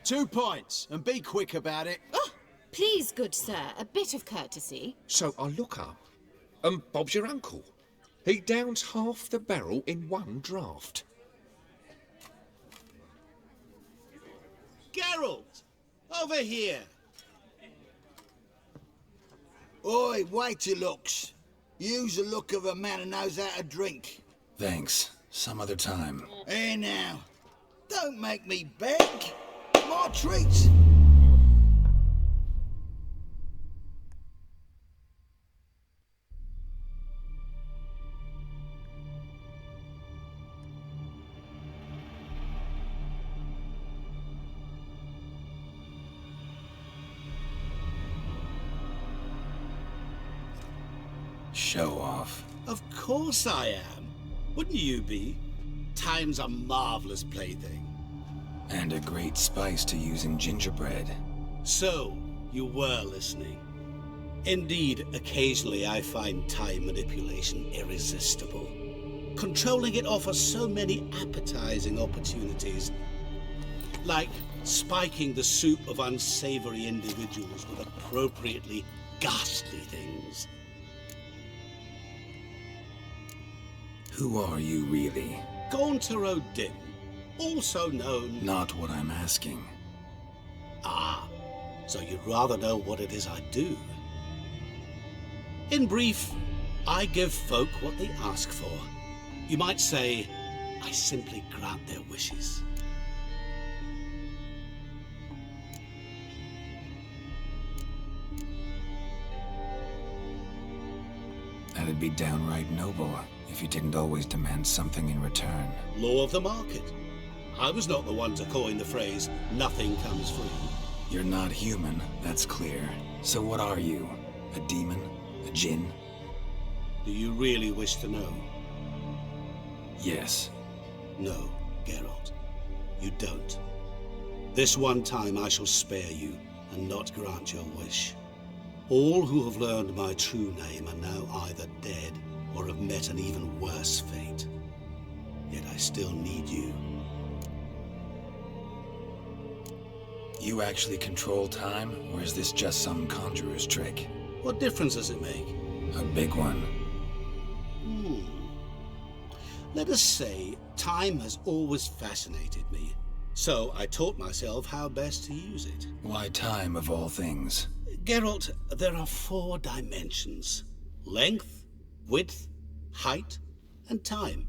2 points, and be quick about it. Oh, please, good sir, a bit of courtesy. So I look up, and Bob's your uncle. He downs half the barrel in one draught. Geralt! Over here! Oi, wait your looks. Use the look of a man who knows how to drink. Thanks. Some other time. Here now. Don't make me beg. My treat. Show off. Of course I am. Wouldn't you be? Time's a marvelous plaything. And a great spice to use in gingerbread. So, you were listening. Indeed, occasionally I find time manipulation irresistible. Controlling it offers so many appetizing opportunities. Like spiking the soup of unsavory individuals with appropriately ghastly things. Who are you, really? Gaunter O'Dim, also known... Not what I'm asking. Ah, so you'd rather know what it is I do. In brief, I give folk what they ask for. You might say, I simply grant their wishes. That'd be downright noble, if you didn't always demand something in return. Law of the market. I was not the one to coin the phrase, nothing comes free. You're not human, that's clear. So what are you? A demon? A djinn? Do you really wish to know? Yes. No, Geralt. You don't. This one time I shall spare you, and not grant your wish. All who have learned my true name are now either dead or have met an even worse fate. Yet I still need you. You actually control time, or is this just some conjurer's trick? What difference does it make? A big one. Let us say, time has always fascinated me. So I taught myself how best to use it. Why time, of all things? Geralt, there are 4 dimensions. Length, width, height, and time.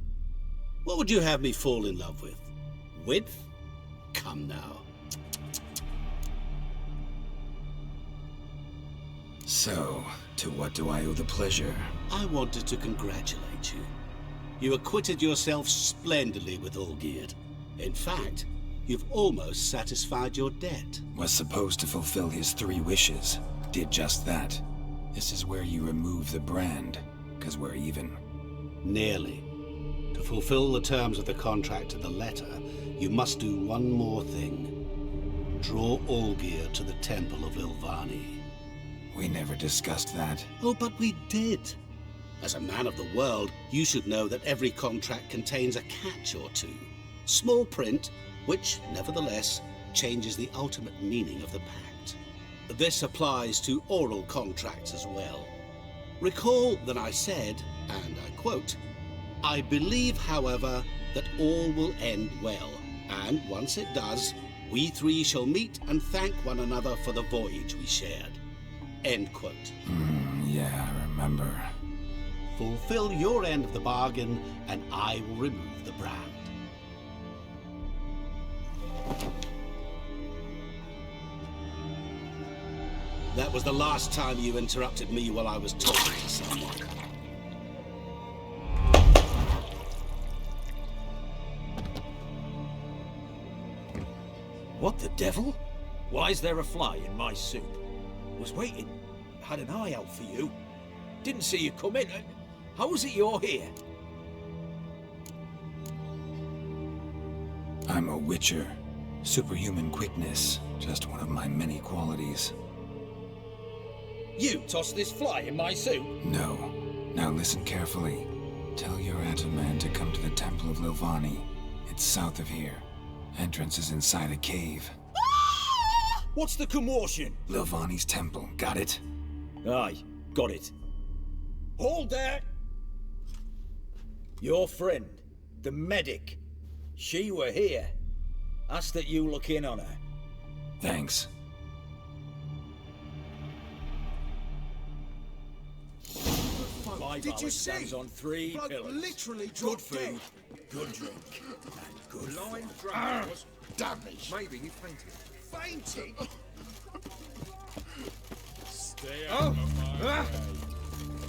What would you have me fall in love with? Width? Come now. So, to what do I owe the pleasure? I wanted to congratulate you. You acquitted yourself splendidly with Olgierd. In fact, you've almost satisfied your debt. Was supposed to fulfill his 3 wishes. Did just that. This is where you remove the brand, 'cause we're even. Nearly. To fulfill the terms of the contract to the letter, you must do one more thing. Draw Olgierd to the Temple of Ilvani. We never discussed that. Oh, but we did. As a man of the world, you should know that every contract contains a catch or two. Small print, which, nevertheless, changes the ultimate meaning of the pact. This applies to oral contracts as well. Recall that I said, and I quote, "I believe, however, that all will end well, and once it does, we 3 shall meet and thank one another for the voyage we shared." End quote. Yeah, I remember. Fulfill your end of the bargain, and I will remove the brand. That was the last time you interrupted me while I was talking to someone. What the devil? Why is there a fly in my soup? Was waiting. Had an eye out for you. Didn't see you come in. How is it you're here? I'm a witcher. Superhuman quickness. Just one of my many qualities. You tossed this fly in my soup? No. Now listen carefully. Tell your Ataman to come to the Temple of Ilvani. It's south of here. Entrance is inside a cave. What's the commotion? Lilvani's temple, got it? Aye, got it. Hold there! Your friend, the medic, she were here. Ask that you look in on her. Thanks. My Did you stands see? on three Bloke pillars. literally Good dropped food, dead. good drink, and good Lying fun. drunk was. Damage. Maybe he fainted. Fainting. Stay out of my way.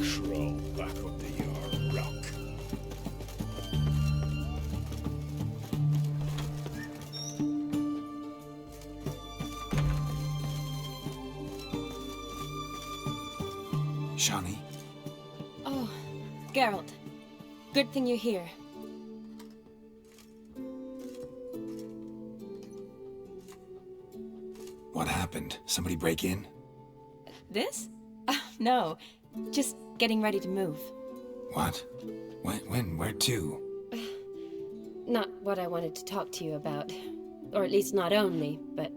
Crawl back under your rock. Shani, Oh, Geralt. Good thing you're here. what happened? Somebody break in? This? No. Just getting ready to move. What? When? Where to? Not what I wanted to talk to you about. Or at least not only, but...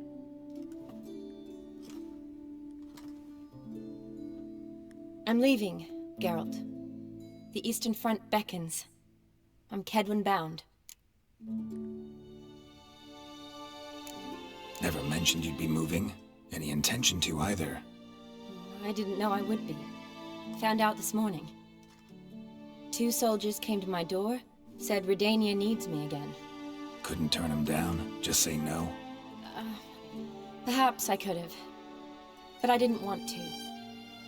I'm leaving, Geralt. The Eastern Front beckons. I'm Kedwin bound. Never mentioned you'd be moving. Any intention to either. I didn't know I would be. Found out this morning. 2 soldiers came to my door, said Redania needs me again. Couldn't turn him down? Just say no? Perhaps I could have. But I didn't want to.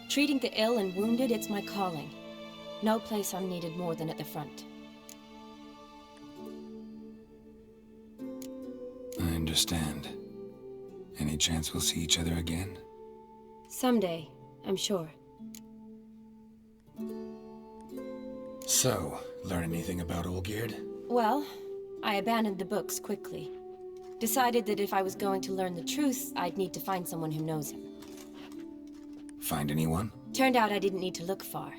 Treating the ill and wounded, it's my calling. No place I'm needed more than at the front. I understand. Any chance we'll see each other again? Someday, I'm sure. So, learn anything about Olgierd? Well, I abandoned the books quickly. Decided that if I was going to learn the truth, I'd need to find someone who knows him. Find anyone? Turned out I didn't need to look far.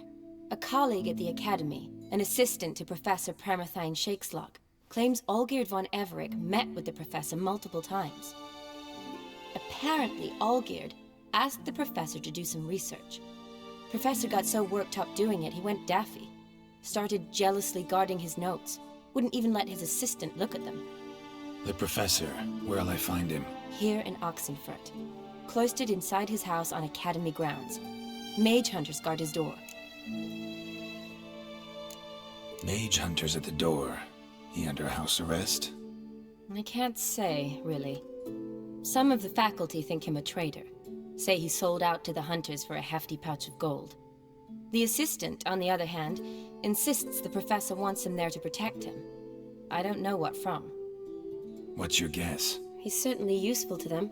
A colleague at the Academy, an assistant to Professor Permathine Shakeslog, claims Olgierd von Everick met with the professor multiple times. Apparently, Olgierd asked the professor to do some research. Professor got so worked up doing it, he went daffy. Started jealously guarding his notes. Wouldn't even let his assistant look at them. The professor. Where'll I find him? Here in Oxenfurt. Cloistered inside his house on Academy grounds. Mage hunters guard his door. Mage hunters at the door. He under house arrest? I can't say, really. Some of the faculty think him a traitor. Say he sold out to the hunters for a hefty pouch of gold. The assistant, on the other hand, insists the professor wants him there to protect him. I don't know what from. What's your guess? He's certainly useful to them.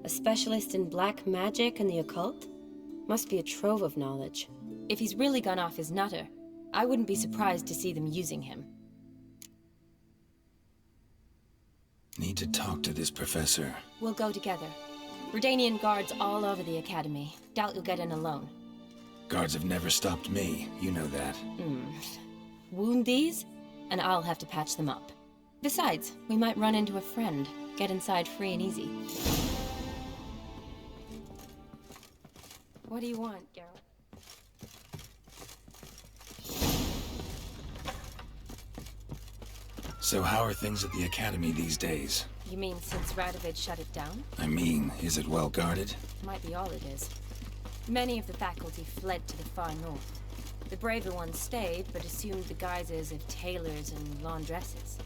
A specialist in black magic and the occult? Must be a trove of knowledge. If he's really gone off his nutter, I wouldn't be surprised to see them using him. Need to talk to this professor. We'll go together. Redanian guards all over the Academy. Doubt you'll get in alone. Guards have never stopped me, you know that. Wound these, and I'll have to patch them up. Besides, we might run into a friend. Get inside free and easy. What do you want, Geralt? So how are things at the Academy these days? You mean since Radovid shut it down? I mean, is it well guarded? Might be all it is. Many of the faculty fled to the far north. The braver ones stayed, but assumed the guises of tailors and laundresses.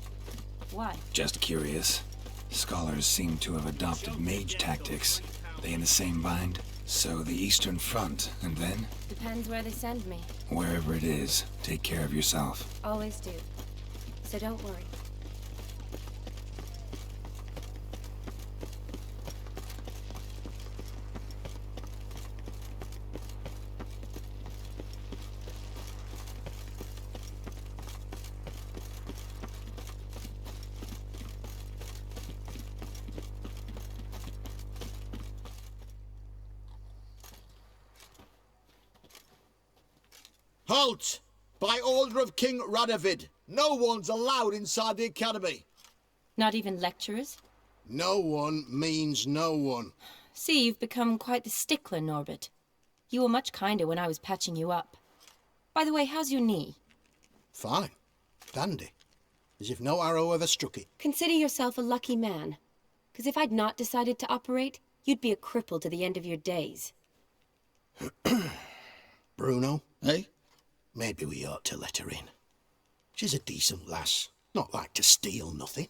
Why? Just curious. Scholars seem to have adopted mage tactics. They in the same bind? So the Eastern Front, and then? Depends where they send me. Wherever it is, take care of yourself. Always do. So don't worry. Halt! By order of King Radovid, no one's allowed inside the academy. Not even lecturers? No one means no one. See, you've become quite the stickler, Norbert. You were much kinder when I was patching you up. By the way, how's your knee? Fine. Dandy. As if no arrow ever struck it. Consider yourself a lucky man. Because if I'd not decided to operate, you'd be a cripple to the end of your days. Bruno, eh? Maybe we ought to let her in. She's a decent lass. Not like to steal nothing.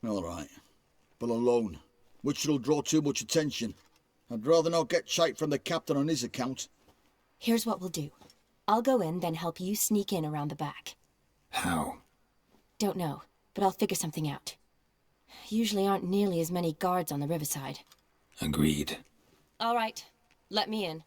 All right. But alone, which will draw too much attention. I'd rather not get shite from the captain on his account. Here's what we'll do. I'll go in, then help you sneak in around the back. How? Don't know, but I'll figure something out. Usually aren't nearly as many guards on the riverside. Agreed. All right, let me in.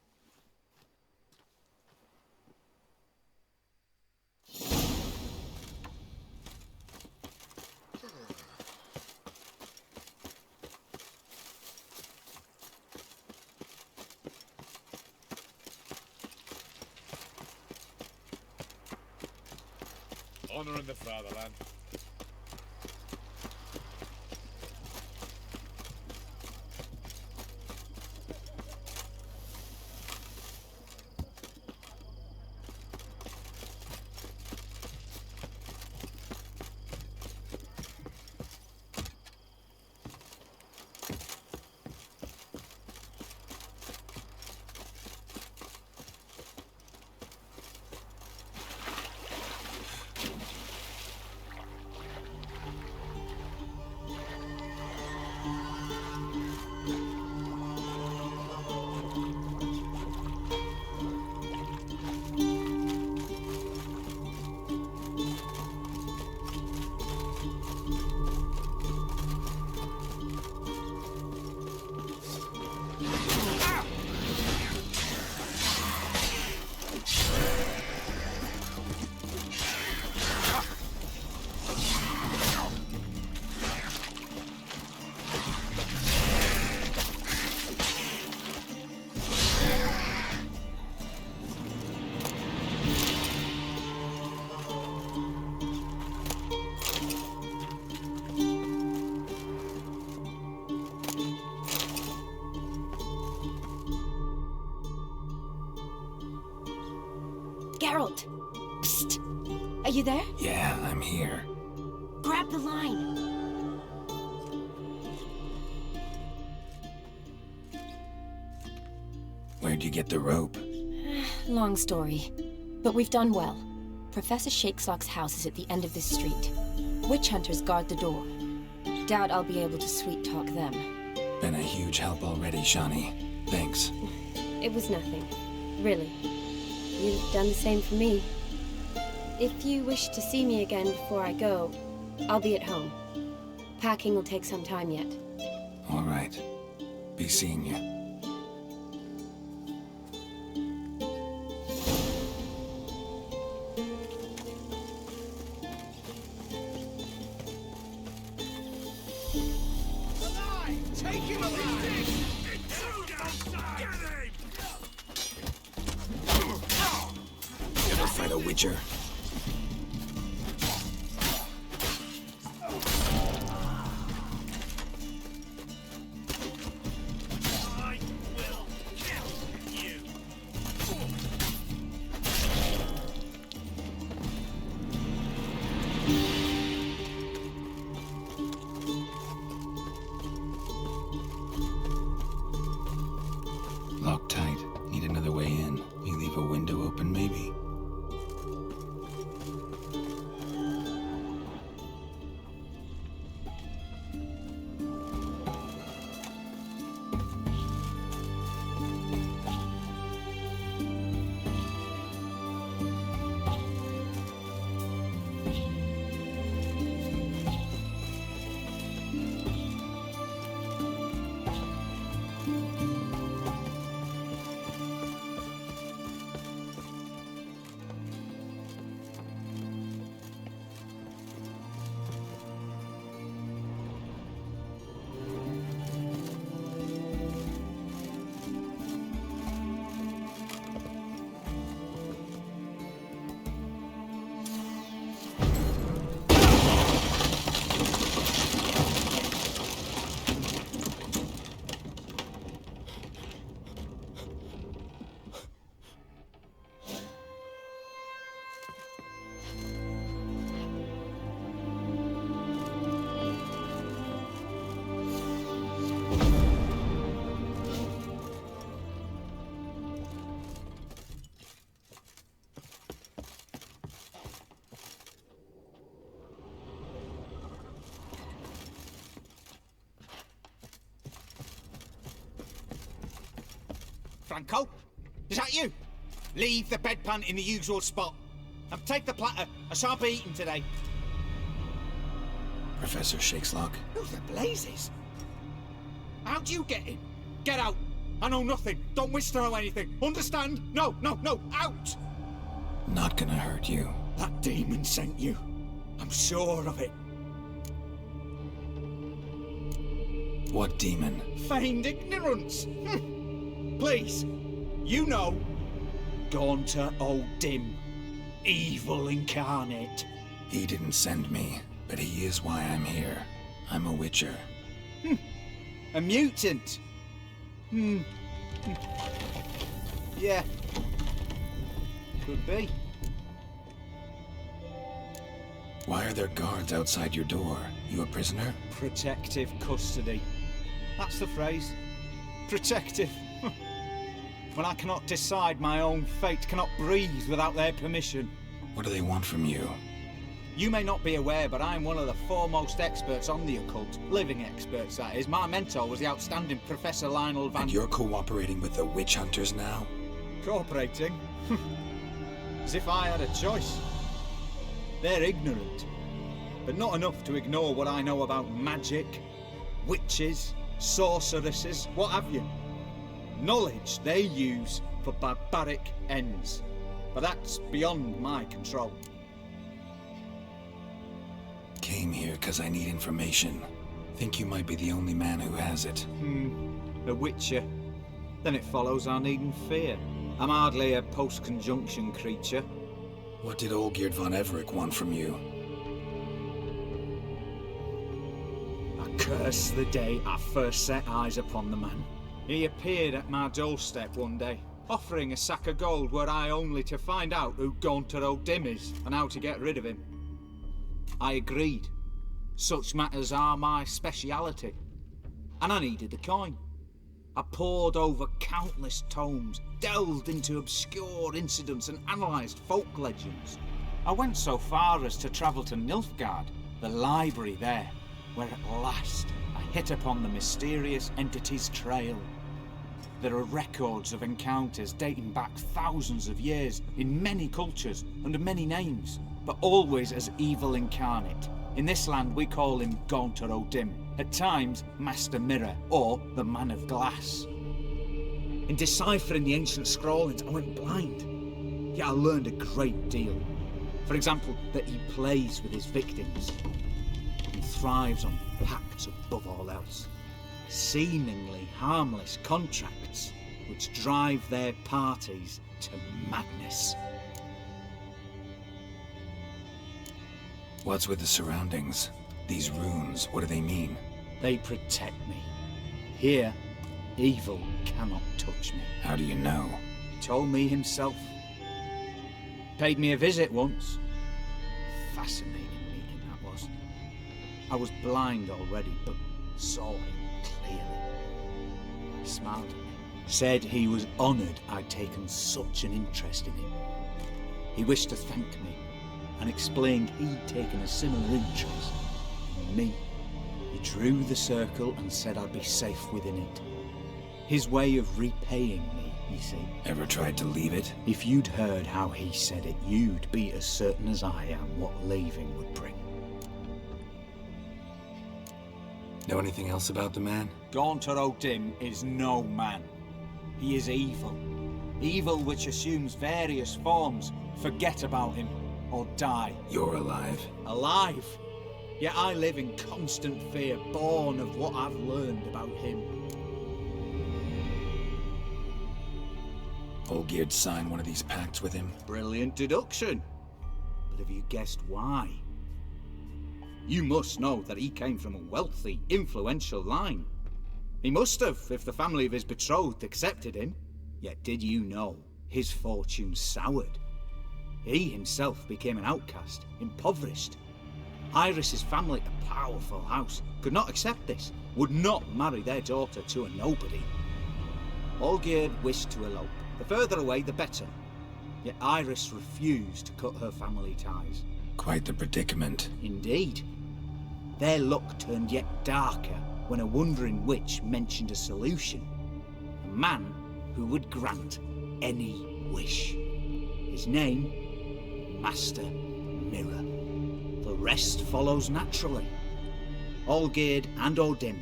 Honouring the fatherland. Geralt! Psst! Are you there? Yeah, I'm here. Grab the line! Where'd you get the rope? Long story. But we've done well. Professor Shakeslock's house is at the end of this street. Witch hunters guard the door. Doubt I'll be able to sweet-talk them. Been a huge help already, Shani. Thanks. It was nothing. Really. You'd have done the same for me. If you wish to see me again before I go, I'll be at home. Packing will take some time yet. All right. Be seeing you. Ever fight a Witcher? Locked tight. Need another way in. You leave a window open, maybe? Ranko? Is that you? Leave the bedpan in the usual spot. And take the platter. I shan't be eating today. Professor Shakeslock? Who the blazes? How do you get in? Get out. I know nothing. Don't wish to know anything. Understand? No, no, no. Out! Not gonna hurt you. That demon sent you. I'm sure of it. What demon? Feigned ignorance. Please. You know. Gaunter O'Dim. Evil incarnate. He didn't send me, but he is why I'm here. I'm a witcher. A mutant. Yeah. Could be. Why are there guards outside your door? You a prisoner? Protective custody. That's the phrase. Protective. When I cannot decide my own fate, cannot breathe without their permission. What do they want from you? You may not be aware, but I'm one of the foremost experts on the occult. Living experts, that is. My mentor was the outstanding Professor Lionel Van... And you're cooperating with the witch hunters now? Cooperating? As if I had a choice. They're ignorant, but not enough to ignore what I know about magic, witches, sorceresses, what have you. Knowledge they use for barbaric ends, but that's beyond my control. Came here because I need information. Think you might be the only man who has it. A witcher. Then it follows I needn't fear. I'm hardly a post-conjunction creature. What did Olgierd von Everec want from you? I curse the day I first set eyes upon the man. He appeared at my doorstep one day, offering a sack of gold were I only to find out who Gaunter O'Dim is and how to get rid of him. I agreed. Such matters are my speciality. And I needed the coin. I pored over countless tomes, delved into obscure incidents and analysed folk legends. I went so far as to travel to Nilfgaard, the library there, where at last I hit upon the mysterious entity's trail. There are records of encounters dating back thousands of years in many cultures under many names, but always as evil incarnate. In this land we call him Gaunter O'Dim, at times Master Mirror or the Man of Glass. In deciphering the ancient scrawlings I went blind, yet I learned a great deal. For example, that he plays with his victims and thrives on pacts above all else. Seemingly harmless contracts which drive their parties to madness. What's with the surroundings? These runes, what do they mean? They protect me. Here, evil cannot touch me. How do you know? He told me himself. Paid me a visit once. Fascinating meeting that was. I was blind already, but saw him clearly. He smiled at me. Said he was honoured I'd taken such an interest in him. He wished to thank me and explained he'd taken a similar interest in me. He drew the circle and said I'd be safe within it. His way of repaying me, you see. Ever tried to leave it? If you'd heard how he said it, you'd be as certain as I am what leaving would bring. Know anything else about the man? Gaunter O'Dim is no man. He is evil. Evil which assumes various forms. Forget about him, or die. You're alive? Alive? Yet I live in constant fear, born of what I've learned about him. Olgierd signed one of these pacts with him? Brilliant deduction. But have you guessed why? You must know that he came from a wealthy, influential line. He must have, if the family of his betrothed accepted him. Yet did you know his fortune soured? He himself became an outcast, impoverished. Iris's family, a powerful house, could not accept this, would not marry their daughter to a nobody. Olgierd wished to elope. The further away, the better. Yet Iris refused to cut her family ties. Quite the predicament. Indeed. Their luck turned yet darker when a wandering witch mentioned a solution. A man who would grant any wish. His name, Master Mirror. The rest follows naturally. Olgierd and Odin,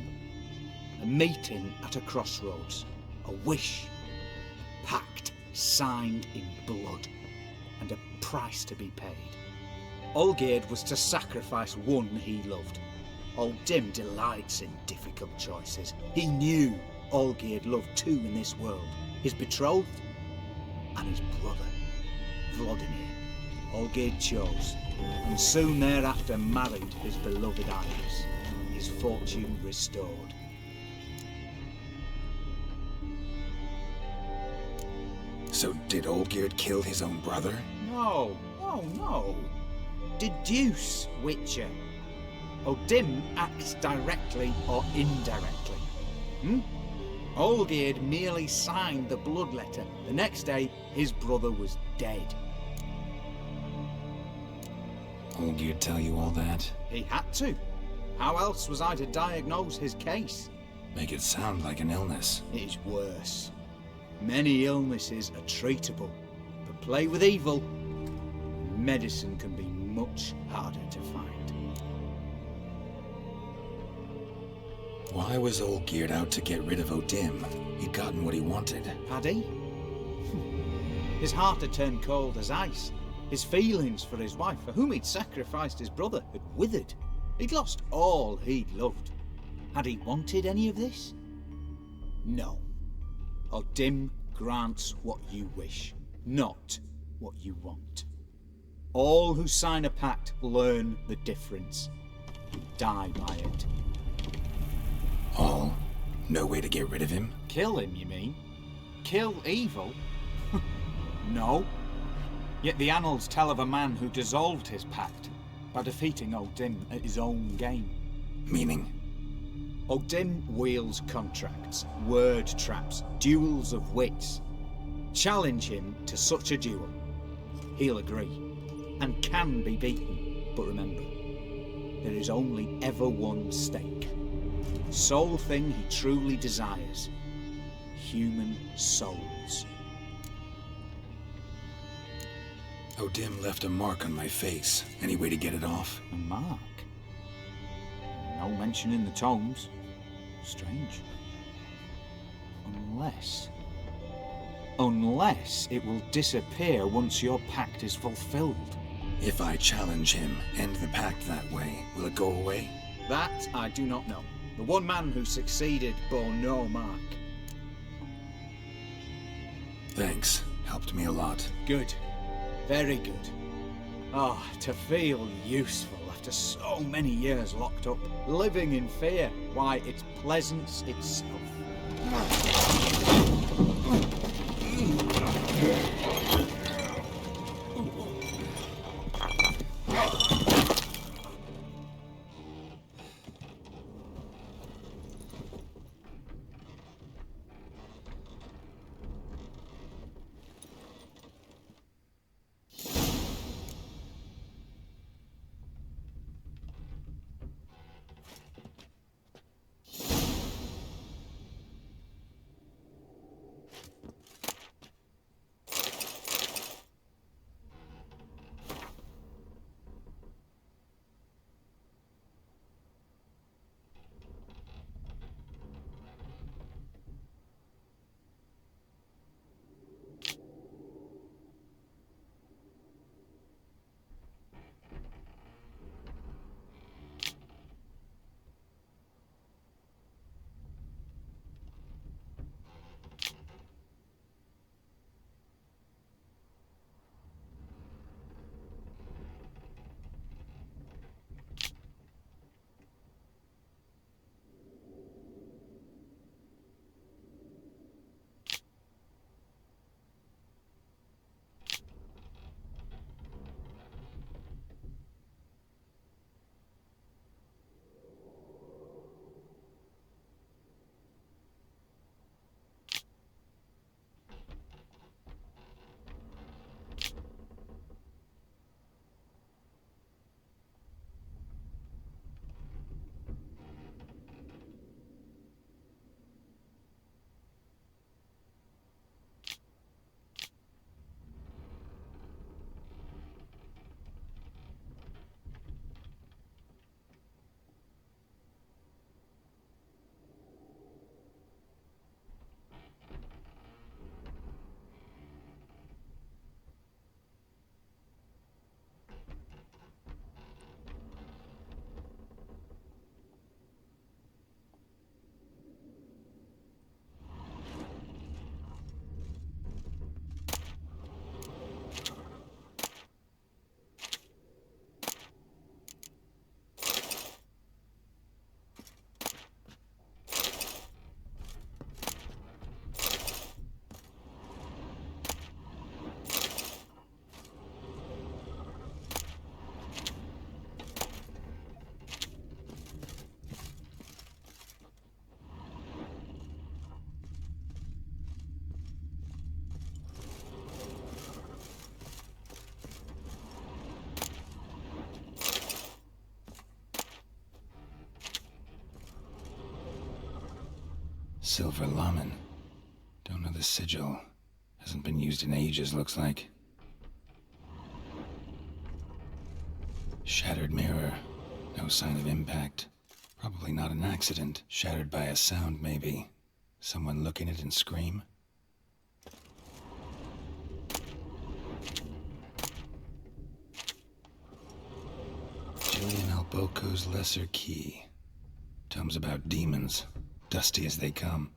a meeting at a crossroads, a wish, a pact signed in blood, and a price to be paid. Olgierd was to sacrifice one he loved. Odin delights in difficult choices. He knew Olgierd loved two in this world, his betrothed and his brother, Vladimir. Olgierd chose, and soon thereafter married his beloved Iris, his fortune restored. So did Olgierd kill his own brother? No, no. Deduce, Witcher. Odin acts directly or indirectly. Olgierd merely signed the blood letter. The next day, his brother was dead. Olgierd tell you all that? He had to. How else was I to diagnose his case? Make it sound like an illness. It is worse. Many illnesses are treatable, but play with evil, medicine can be much harder to find. Why was Olgierd out to get rid of Odin? He'd gotten what he wanted. Had he? His heart had turned cold as ice. His feelings for his wife, for whom he'd sacrificed his brother, had withered. He'd lost all he'd loved. Had he wanted any of this? No. Odin grants what you wish, not what you want. All who sign a pact learn the difference and die by it. All? No way to get rid of him? Kill him, you mean? Kill evil? No. Yet the annals tell of a man who dissolved his pact by defeating Odin at his own game. Meaning? Odin wields contracts, word traps, duels of wits. Challenge him to such a duel. He'll agree, and can be beaten. But remember, there is only ever one stake. Sole thing he truly desires. Human souls. Odin left a mark on my face. Any way to get it off? A mark? No mention in the tomes. Strange. Unless it will disappear once your pact is fulfilled. If I challenge him, end the pact that way, will it go away? That I do not know. The one man who succeeded bore no mark. Thanks. Helped me a lot. Good. Very good. Oh, to feel useful after so many years locked up, living in fear. Why, it's pleasance itself. silver lamen. Don't know the sigil. Hasn't been used in ages, looks like. Shattered mirror. No sign of impact. Probably not an accident. Shattered by a sound, maybe. Someone look in it and scream? Julian Alboco's Lesser Key. Tomes about demons. Dusty as they come.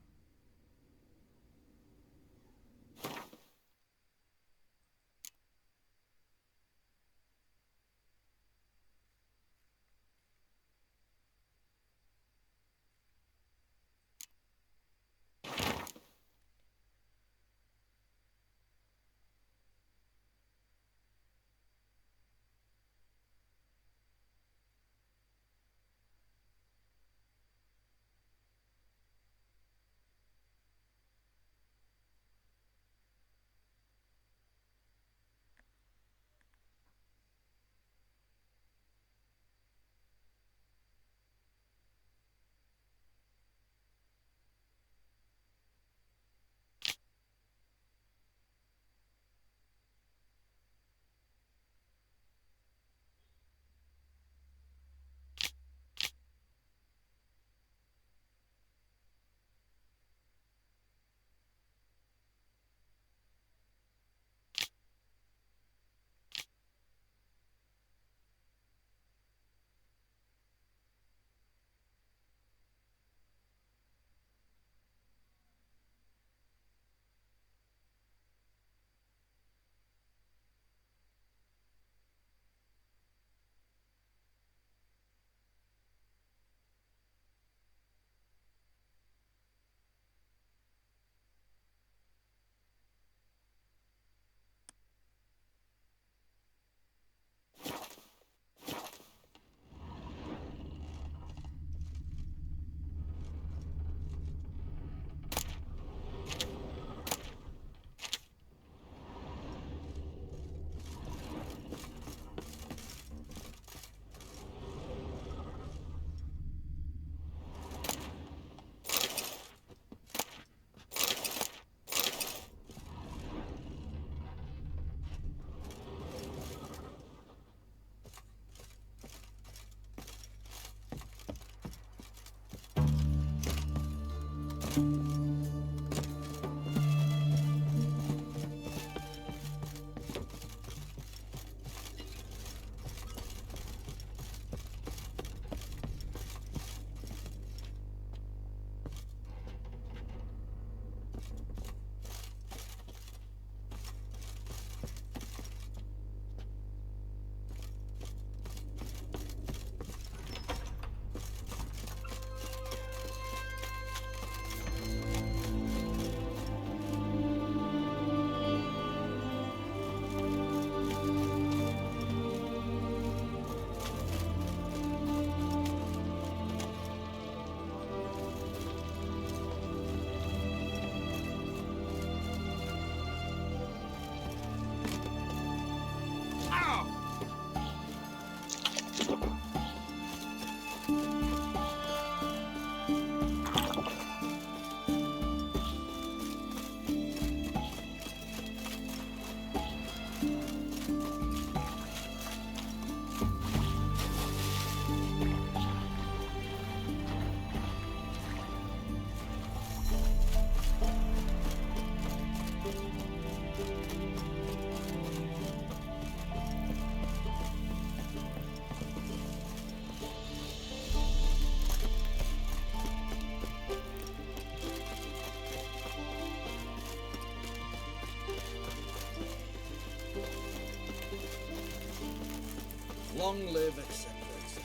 Long live, etc., etc.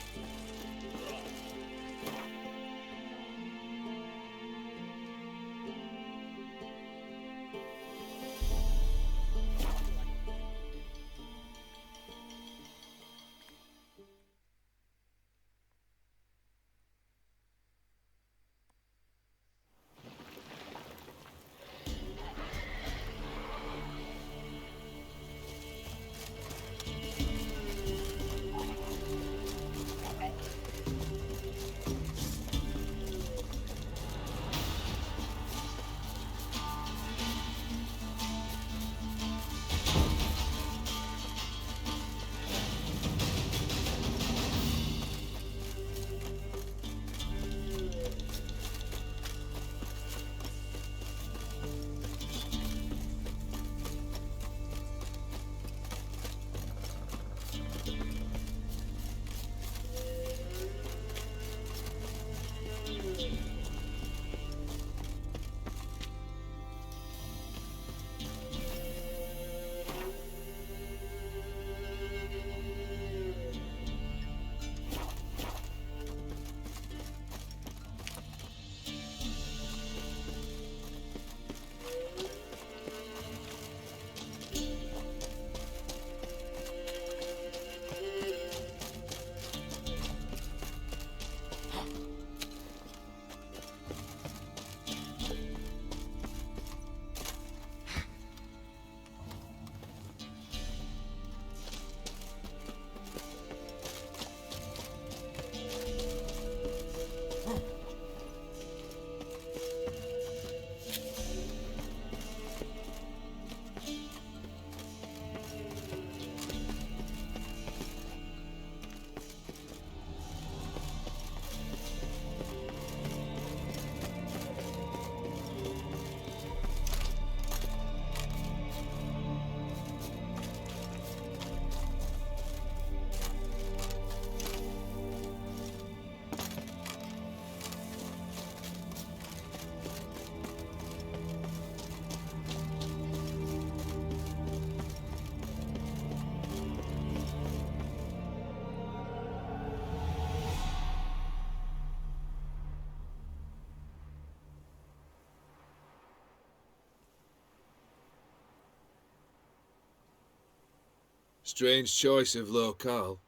Strange choice of locale.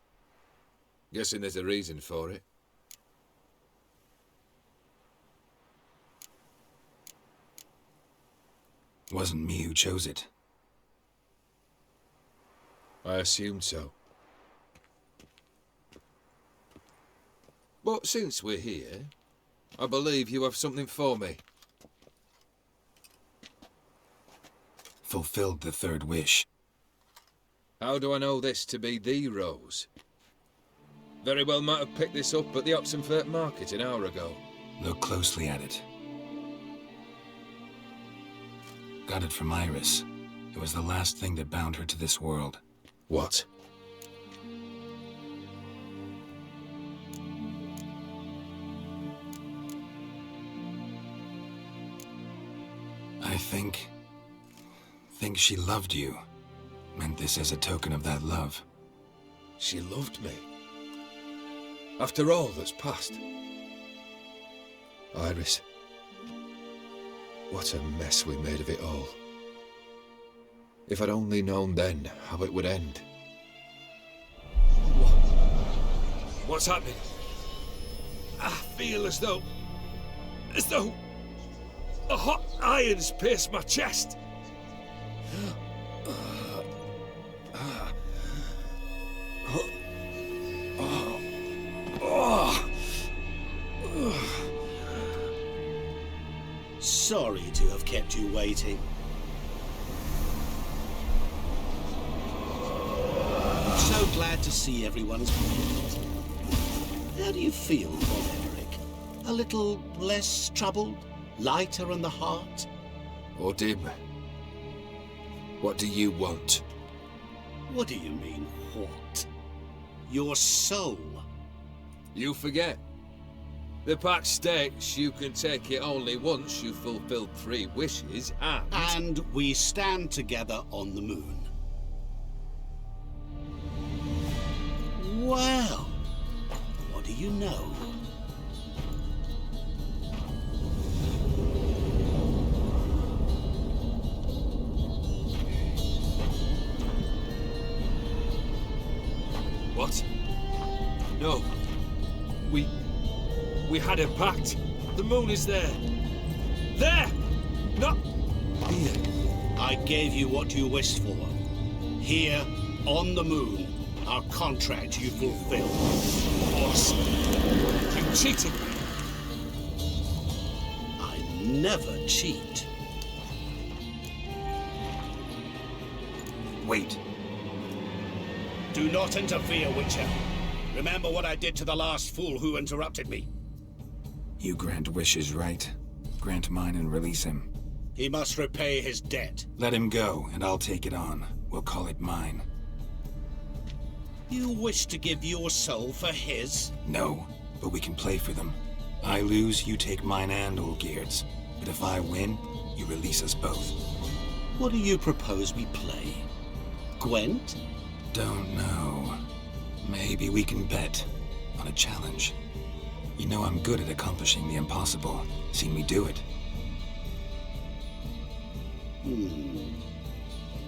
Guessing there's a reason for it. Wasn't me who chose it. I assumed so. But since we're here, I believe you have something for me. Fulfilled the third wish. How do I know this to be the rose? Very well might have picked this up at the Oxenfurt market an hour ago. Look closely at it. Got it from Iris. It was the last thing that bound her to this world. What? I think she loved you. Meant this as a token of that love. She loved me. After all that's passed. Iris. What a mess we made of it all. If I'd only known then how it would end. What's happening? I feel as though a hot iron's pierced my chest. Sorry to have kept you waiting. So glad to see everyone's pleased. How do you feel, Von Eric? A little less troubled? Lighter in the heart? Or dim? What do you want? What do you mean, what? Your soul. You forget. The pact states you can take it only once you've fulfilled 3 wishes, And we stand together on the moon. Well, what do you know? What? No. We had a pact. The moon is there. There! Not here. I gave you what you wished for. Here, on the moon, our contract you fulfilled. Boss, you cheated me. I never cheat. Wait. Do not interfere, Witcher. Remember what I did to the last fool who interrupted me. You grant wishes, right? Grant mine and release him. He must repay his debt. Let him go, and I'll take it on. We'll call it mine. You wish to give your soul for his? No, but we can play for them. I lose, you take mine and Olgierd's. But if I win, you release us both. What do you propose we play? Gwent? Don't know. Maybe we can bet on a challenge. You know I'm good at accomplishing the impossible. Seen me do it.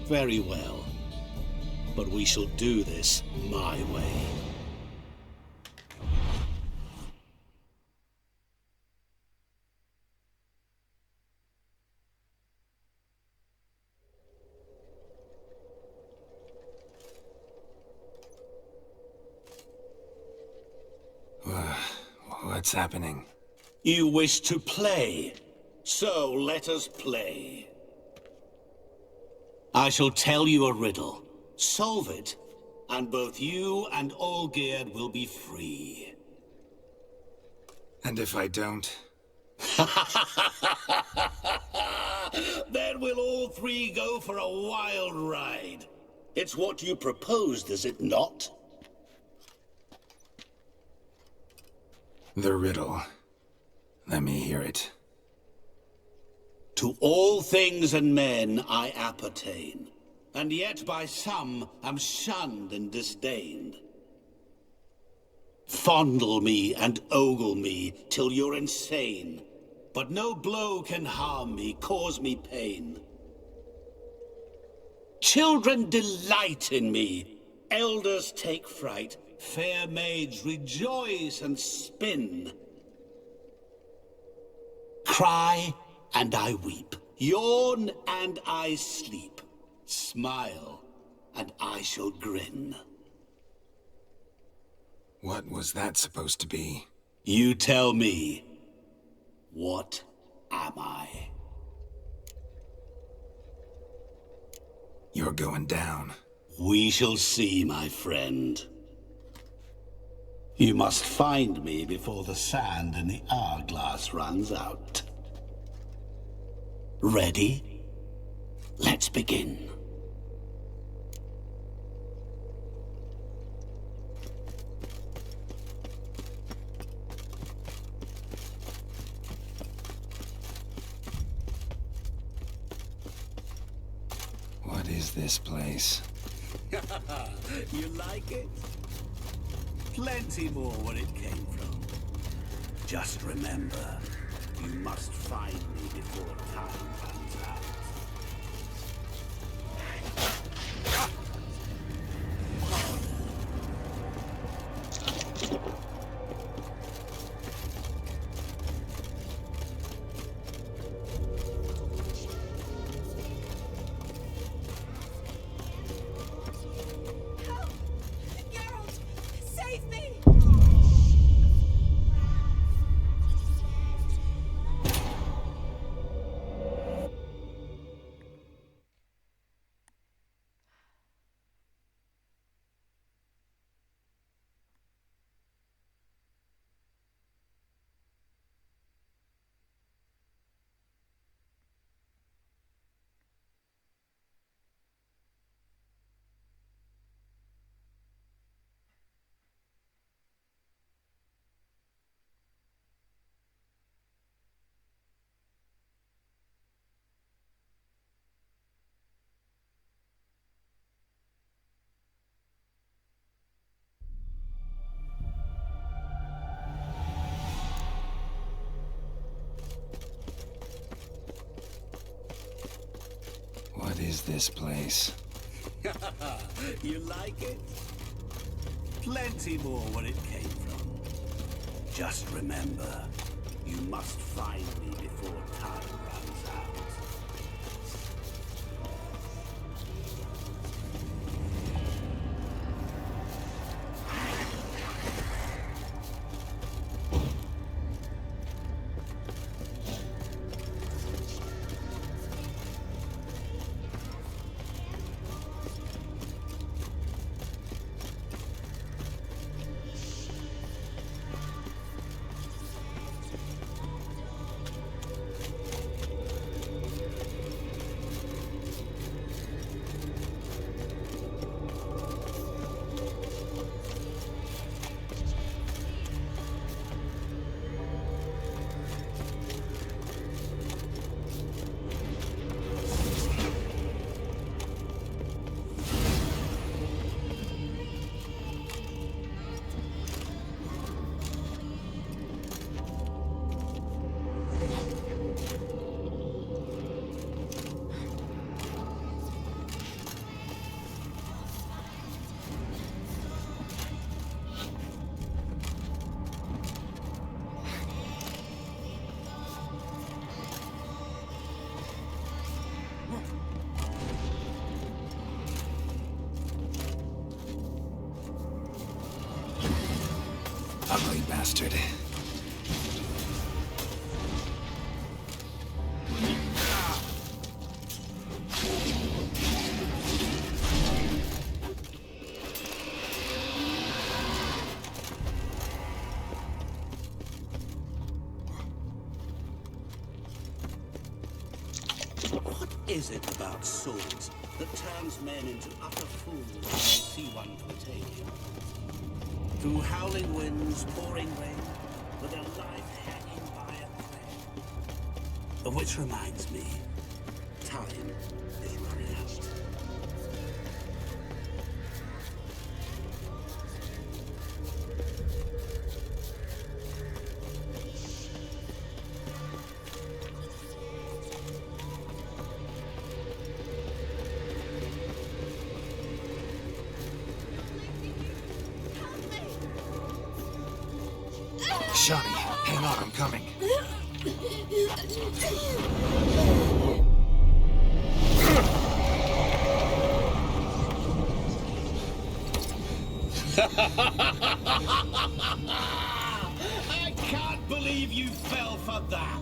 Very well. But we shall do this my way. What's happening? You wish to play, so let us play. I shall tell you a riddle. Solve it, and both you and Olgierd will be free. And if I don't? Then we'll all 3 go for a wild ride. It's what you proposed, is it not? The riddle. Let me hear it. To all things and men I appertain, and yet by some am shunned and disdained. Fondle me and ogle me till you're insane, but no blow can harm me, cause me pain. Children delight in me, Elders take fright, fair maids rejoice and spin. Cry and I weep, yawn and I sleep, smile and I shall grin. What was that supposed to be? You tell me, what am I? You're going down. We shall see, my friend. You must find me before the sand in the hourglass runs out. Ready? Let's begin. What is this place? You like it? Plenty more where it came from. Just remember, you must find me before time runs out. What is this place? You like it? Plenty more where it came from. Just remember, you must find me before time runs out. Ugly bastard. What is it about swords that turns men into utter fools when they see one to attain him? Through howling winds, pouring rain, with a life hanging by a thread. Which reminds me, time is running out. Shawnee, hang on, I'm coming. I can't believe you fell for that!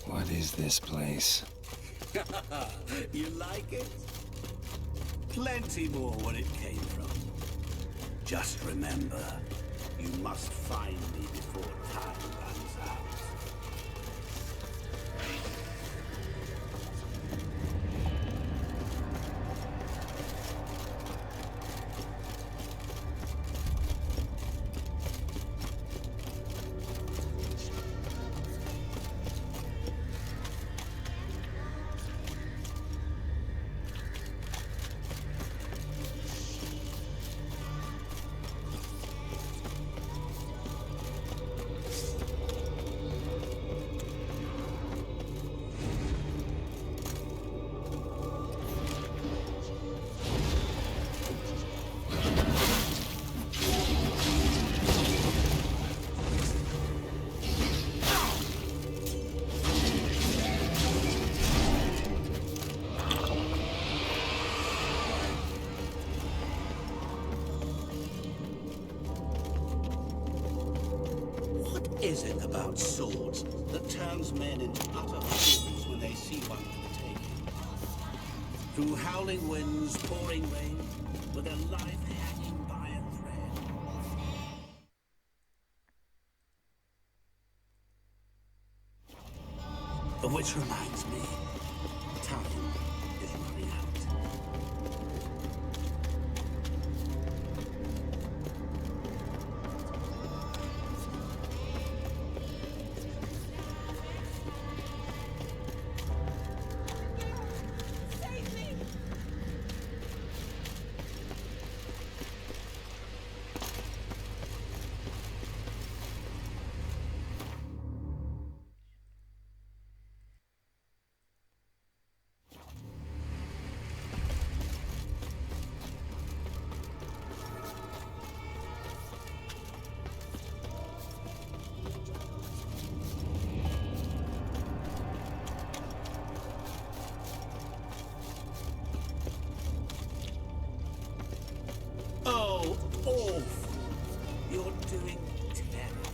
What is this place? You like it? Plenty more where it came from. Just remember, you must find me before time runs out. Is it about swords that turns men into utter fools when they see one for the taking? Through howling winds, pouring rain, with their life hanging by a thread. Which reminds me, time is running out. Oh, awful. You're doing terrible.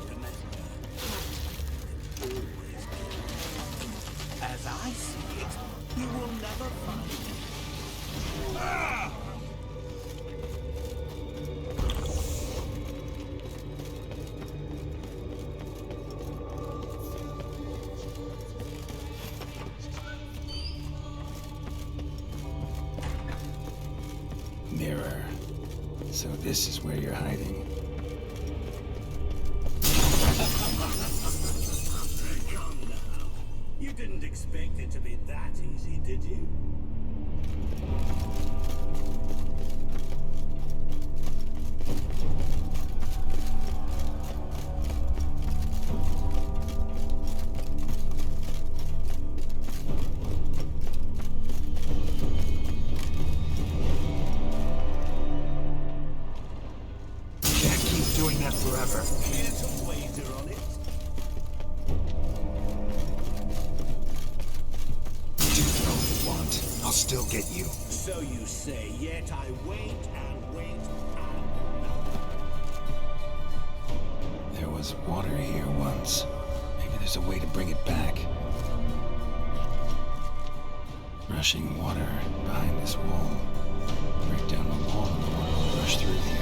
Remember, always this is where you're hiding. Come now. You didn't expect it to be that easy, did you? Forever. Here's a wager on it. Do what you want. I'll still get you. So you say, yet I wait and wait and... There was water here once. Maybe there's a way to bring it back. Rushing water behind this wall. Break down the wall and the water will rush through here.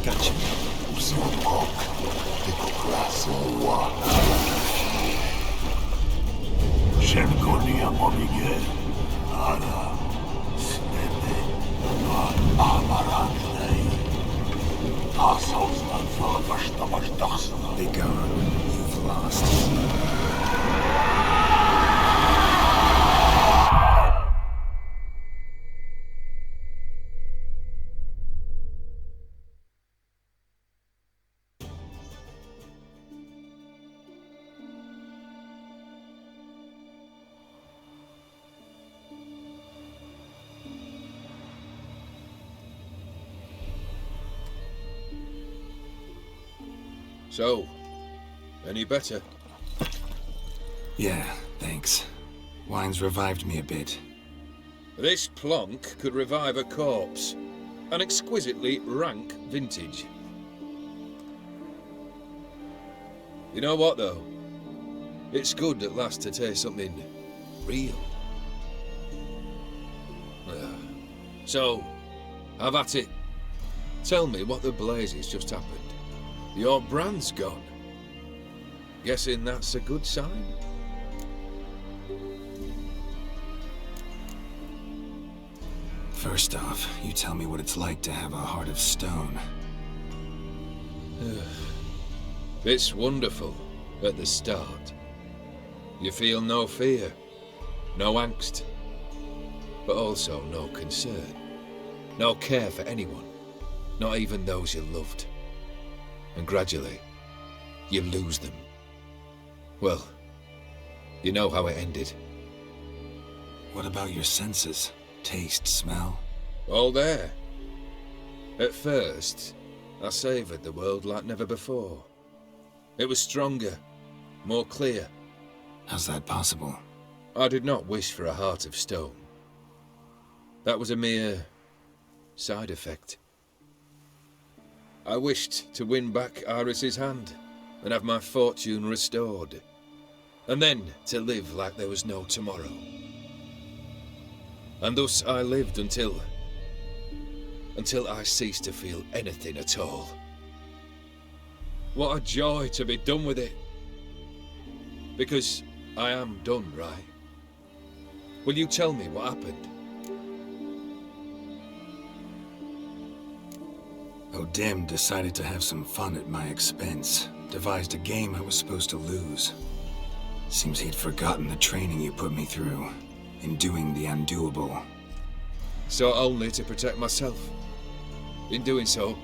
Gotcha. Be gone. You've lost. So, any better? Yeah, thanks. Wine's revived me a bit. This plonk could revive a corpse. An exquisitely rank vintage. You know what, though? It's good at last to taste something real. So, have at it. Tell me what the blazes just happened. Your brand's gone. Guessing that's a good sign? First off, you tell me what it's like to have a heart of stone. It's wonderful at the start. You feel no fear, no angst, but also no concern. No care for anyone, not even those you loved. And gradually, you lose them. Well, you know how it ended. What about your senses? Taste, smell? All there. At first, I savoured the world like never before. It was stronger, more clear. How's that possible? I did not wish for a heart of stone. That was a mere side effect. I wished to win back Iris's hand and have my fortune restored, and then to live like there was no tomorrow. And thus I lived until I ceased to feel anything at all. What a joy to be done with it. Because I am done, right? Will you tell me what happened? O'Dim decided to have some fun at my expense. Devised a game I was supposed to lose. Seems he'd forgotten the training you put me through in doing the undoable. So only to protect myself. In doing so,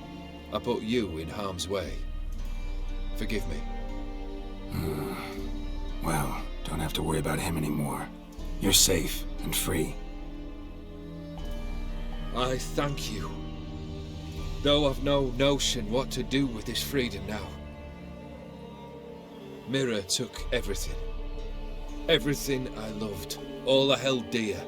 I put you in harm's way. Forgive me. Well, don't have to worry about him anymore. You're safe and free. I thank you. Though I've no notion what to do with this freedom now. Mira took everything. Everything I loved. All I held dear.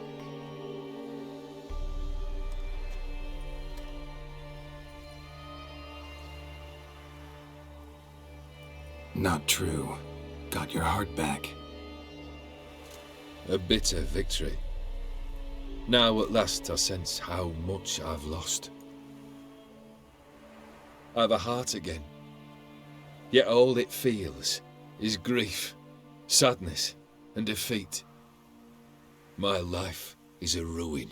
Not true. Got your heart back. A bitter victory. Now at last I sense how much I've lost. I've a heart again, yet all it feels is grief, sadness, and defeat. My life is a ruin.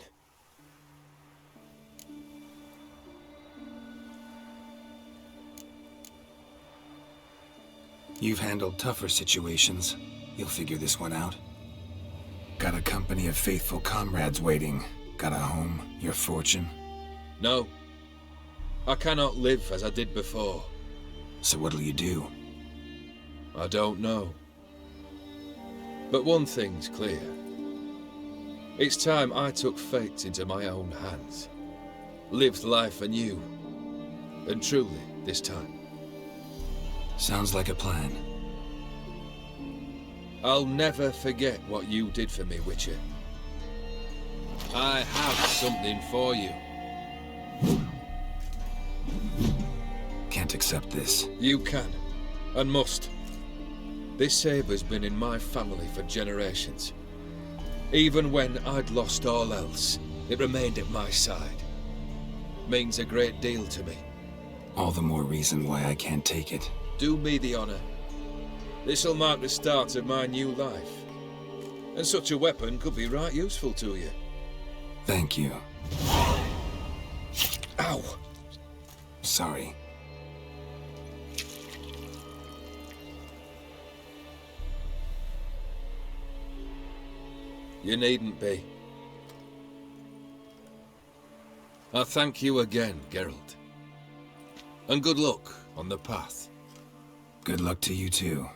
You've handled tougher situations. You'll figure this one out. Got a company of faithful comrades waiting. Got a home, your fortune. No. I cannot live as I did before. So what'll you do? I don't know. But one thing's clear. It's time I took fate into my own hands. Lived life anew. And truly, this time. Sounds like a plan. I'll never forget what you did for me, Witcher. I have something for you. Can't accept this. You can, and must. This sabre's been in my family for generations. Even when I'd lost all else, it remained at my side. Means a great deal to me. All the more reason why I can't take it. Do me the honor. This'll mark the start of my new life. And such a weapon could be right useful to you. Thank you. Ow! Sorry. You needn't be. I thank you again, Geralt. And good luck on the path. Good luck to you too.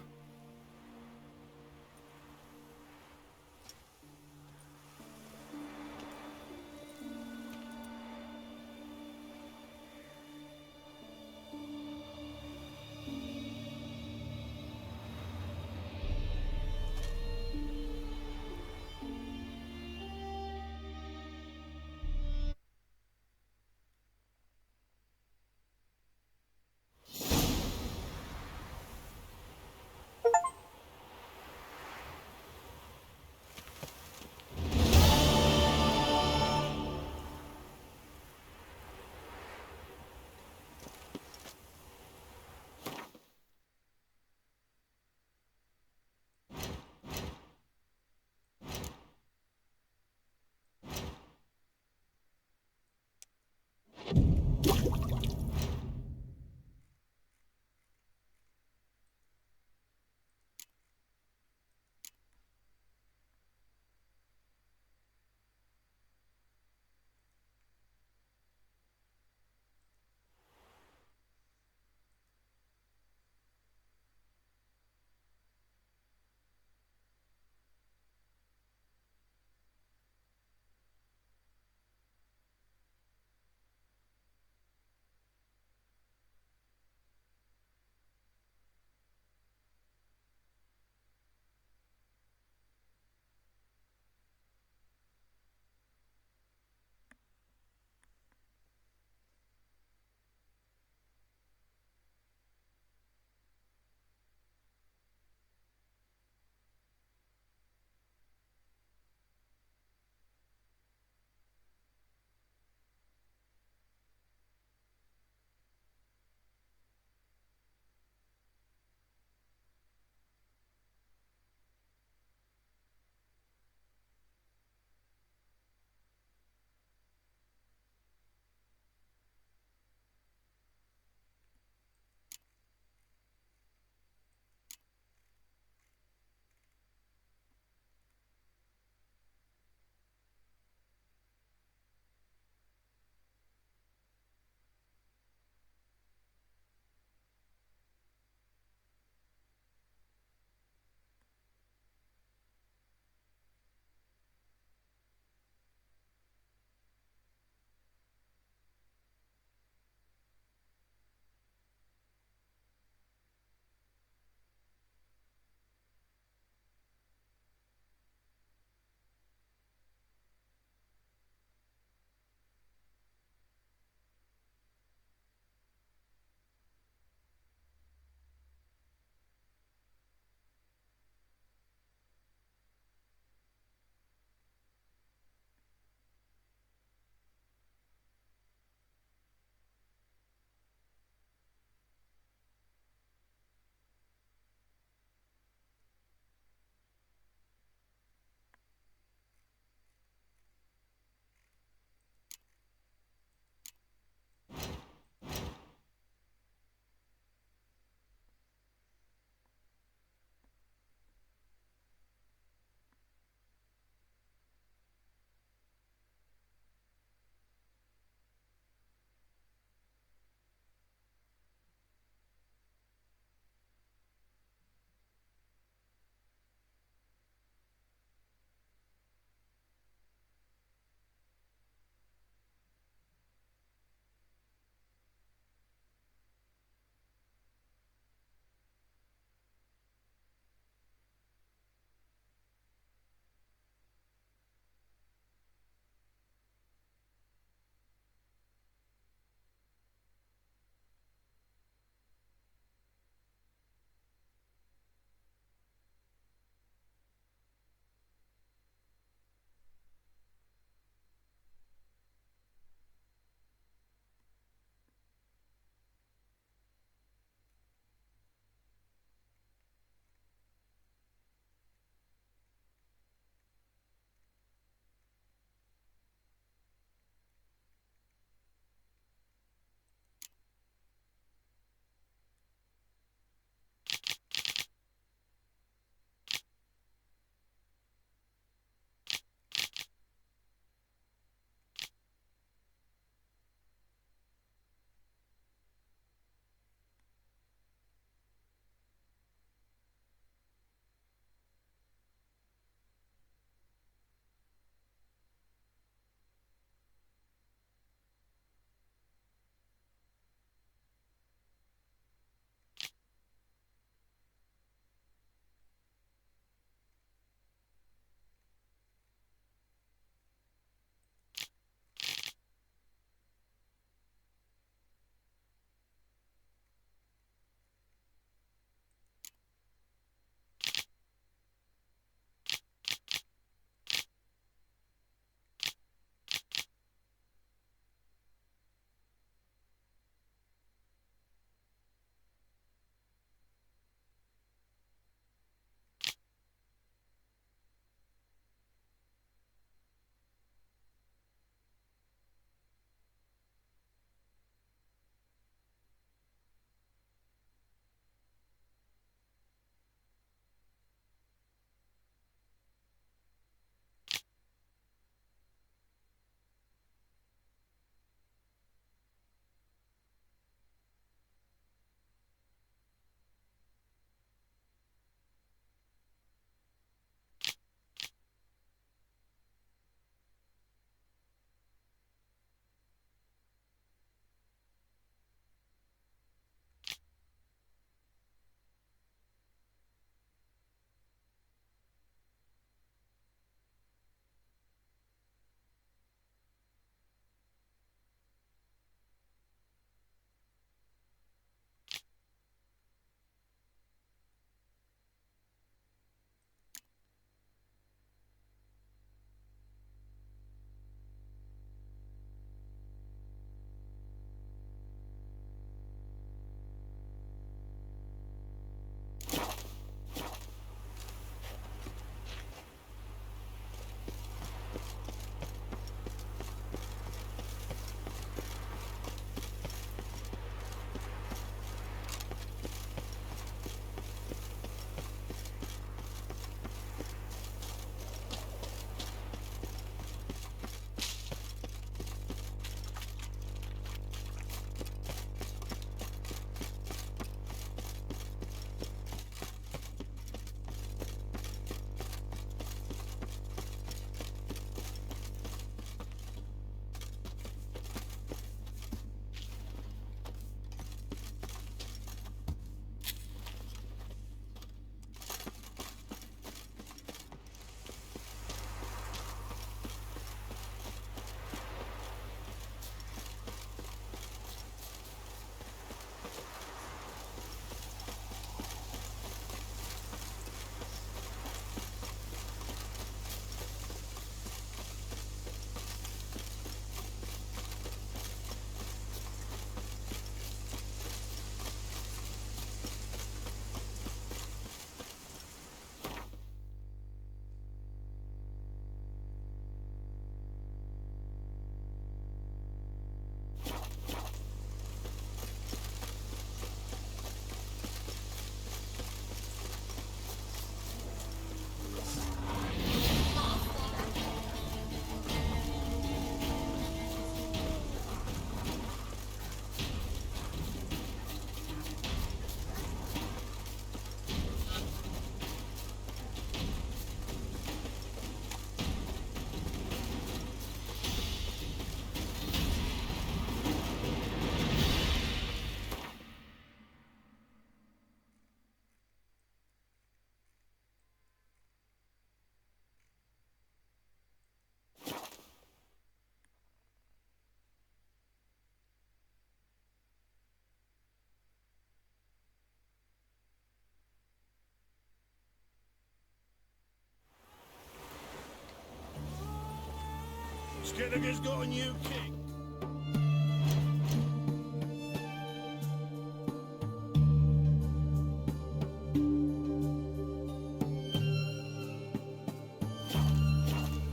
Skinniger's got a new king.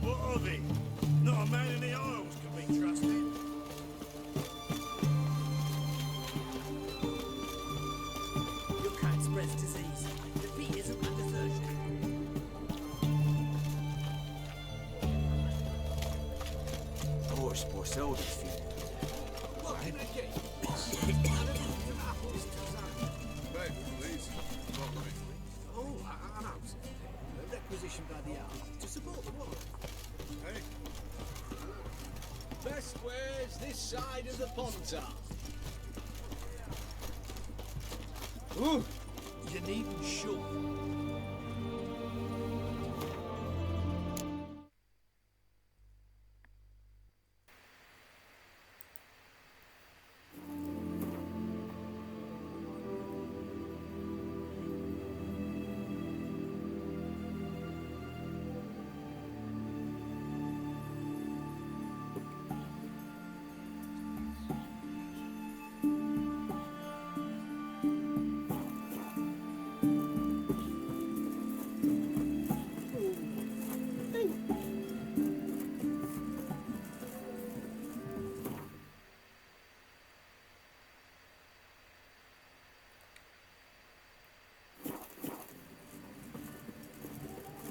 What of it? Not a man in the Isles can be trusted. You can't spread disease. Defeat isn't a desertion. Horse poor soldiers feet. What can I get? Babe, please. Oh, an house. A requisition by the hour to support the war. Hey, Best ways this side of the Pontar. Ooh, you needn't shoot.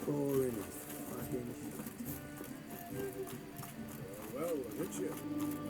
Poor enough. Fucking well, Richard.